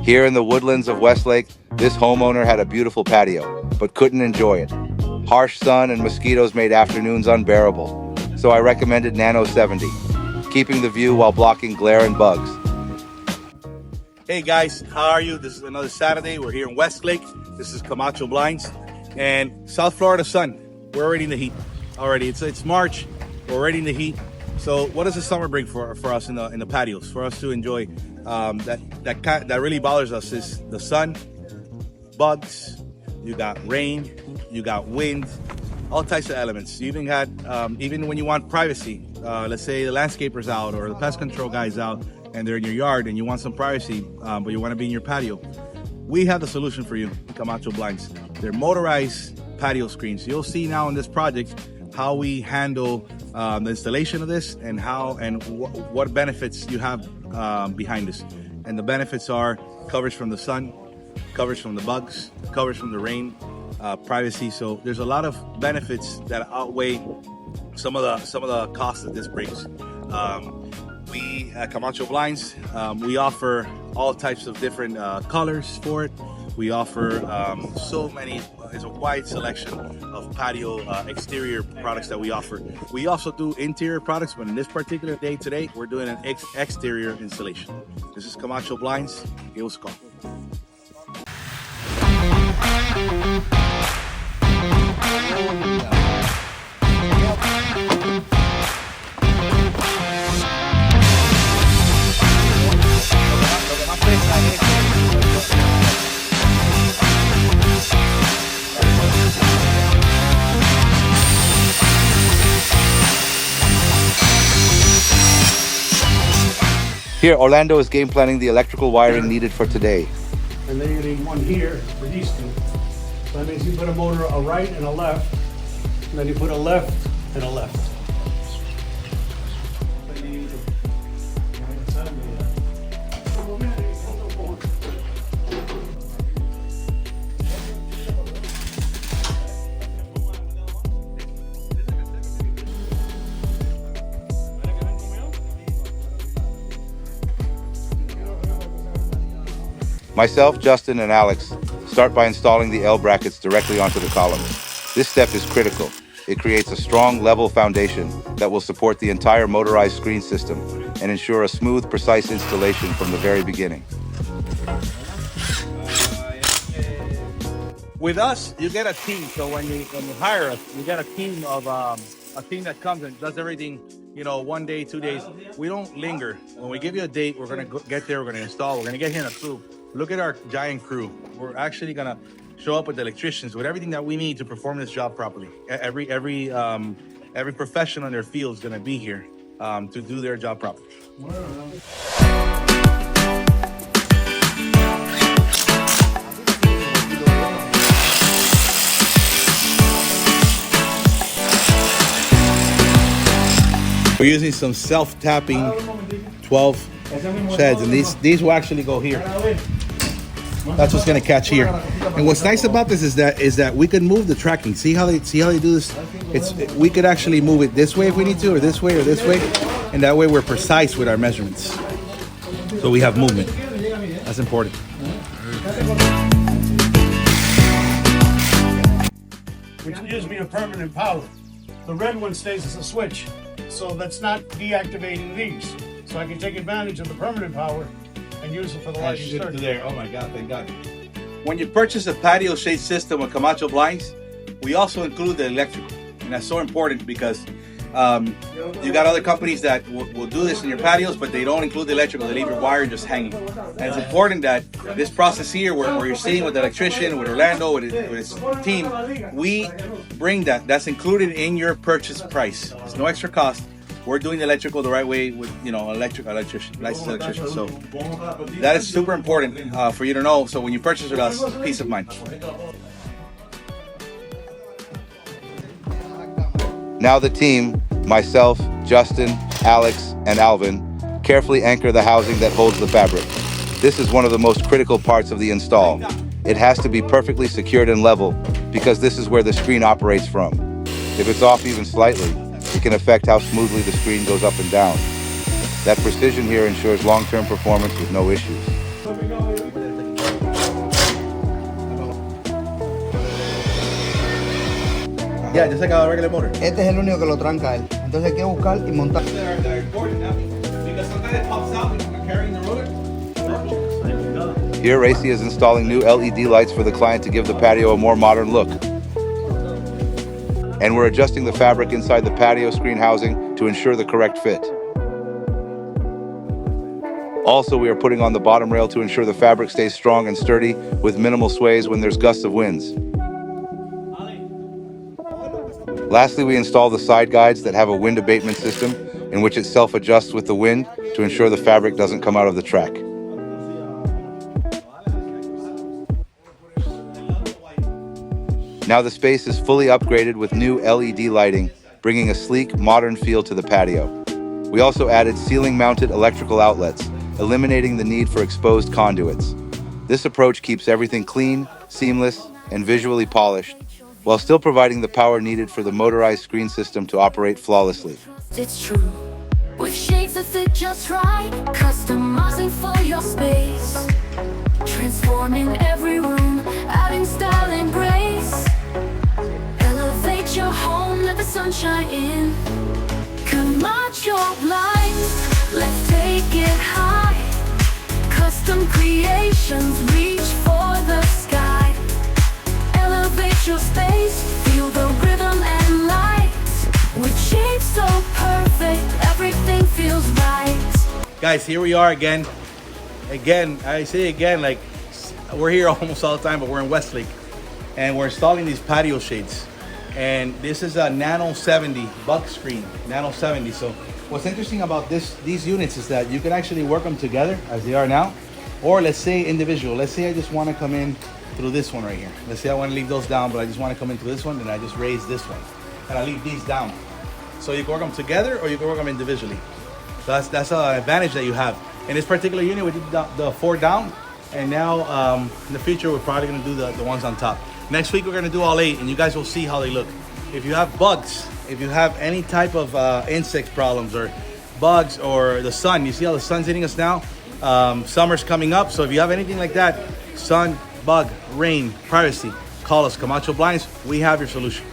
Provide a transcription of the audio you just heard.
Here in the Woodlands of Westlake, this homeowner had a beautiful patio, but couldn't enjoy it. Harsh sun and mosquitoes made afternoons unbearable, so I recommended Nano 70, keeping the view while blocking glare and bugs. Hey guys, how are you? This is another Saturday. We're here in Westlake. This is Camacho Blinds and South Florida sun. We're already in the heat already. It's March. We're already in the heat. So what does the summer bring for us in the patios? For us to enjoy that really bothers us is the sun, bugs. You got rain, you got wind, all types of elements. You even had even when you want privacy. Let's say the landscaper's out or the pest control guy's out, and they're in your yard and you want some privacy, but you want to be in your patio. We have the solution for you, Camacho Blinds. They're motorized patio screens. You'll see now in this project how we handle the installation of this and what benefits you have behind this. And the benefits are coverage from the sun, coverage from the bugs, coverage from the rain, privacy. So there's a lot of benefits that outweigh some of the costs that this brings. We at Camacho Blinds, we offer all types of different colors for it. We offer it's a wide selection of patio exterior products that we offer. We also do interior products, but in this particular day today, we're doing an exterior installation. This is Camacho Blinds. Give us a call. Here, Orlando is game planning the electrical wiring needed for today. And then you need one here for these two. So that means you put a motor a right and a left, and then you put a left and a left. Myself, Justin, and Alex start by installing the L brackets directly onto the columns. This step is critical. It creates a strong, level foundation that will support the entire motorized screen system and ensure a smooth, precise installation from the very beginning. With us, you get a team. So when you hire us, you get a team that comes and does everything. 1 day, 2 days. We don't linger. When we give you a date, we're gonna get there. We're gonna install. We're gonna get here in a crew. Look at our giant crew. We're actually gonna show up with electricians with everything that we need to perform this job properly. Every professional in their field is gonna be here to do their job properly. We're using some self-tapping 12 sheds, and these will actually go here. That's what's going to catch here. And what's nice about this is that we can move the tracking. See how they do this? We could actually move it this way if we need to, or this way, and that way we're precise with our measurements. So we have movement. That's important. Which gives me a permanent power. The red one stays as a switch, so that's not deactivating these. So I can take advantage of the permanent power and use it for the light and there. Oh my God, thank God. When you purchase a patio shade system with Camacho Blinds, we also include the electrical. And that's so important because you got other companies that will do this in your patios, but they don't include the electrical. They leave your wire just hanging. And it's important that this process here, where you're sitting with the electrician, with Orlando, with his team, we bring that. That's included in your purchase price. It's no extra cost. We're doing the electrical the right way with, licensed electrician. So that is super important for you to know. So when you purchase with us, peace of mind. Now the team, myself, Justin, Alex, and Alvin, carefully anchor the housing that holds the fabric. This is one of the most critical parts of the install. It has to be perfectly secured and level because this is where the screen operates from. If it's off even slightly, it can affect how smoothly the screen goes up and down. That precision here ensures long-term performance with no issues. Yeah, just like a regular motor. Este es el único que lo tranca él. Entonces hay que buscar y montar. Here, Racy is installing new LED lights for the client to give the patio a more modern look. And we're adjusting the fabric inside the patio screen housing to ensure the correct fit. Also, we are putting on the bottom rail to ensure the fabric stays strong and sturdy with minimal sways when there's gusts of winds. Lastly, we install the side guides that have a wind abatement system in which it self-adjusts with the wind to ensure the fabric doesn't come out of the track. Now the space is fully upgraded with new LED lighting, bringing a sleek, modern feel to the patio. We also added ceiling-mounted electrical outlets, eliminating the need for exposed conduits. This approach keeps everything clean, seamless, and visually polished, while still providing the power needed for the motorized screen system to operate flawlessly. It's true, with shades that fit just right, customizing for your space, transforming every room, adding style and grace. Elevate your home, let the sunshine in. Camacho Blinds, let's take it high. Custom creations reach for the sky. Elevate your space, feel the rhythm and light. With shapes so perfect, everything feels right. Guys, here we are again. I say again, like we're here almost all the time, but we're in Westlake. And we're installing these patio shades. And this is a Nano 70 bug screen, Nano 70. So what's interesting about these units is that you can actually work them together as they are now, or let's say individual. Let's say I just want to come in through this one right here. Let's say I want to leave those down, but I just want to come into this one, and I just raise this one, and I leave these down. So you can work them together, or you can work them individually. So that's an advantage that you have. In this particular unit, we did the 4 down, and now in the future, we're probably going to do the ones on top. Next week, we're going to do all 8, and you guys will see how they look. If you have bugs, if you have any type of insect problems or bugs or the sun, you see how the sun's hitting us now? Summer's coming up, so if you have anything like that, sun, bug, rain, privacy, call us, Camacho Blinds. We have your solution.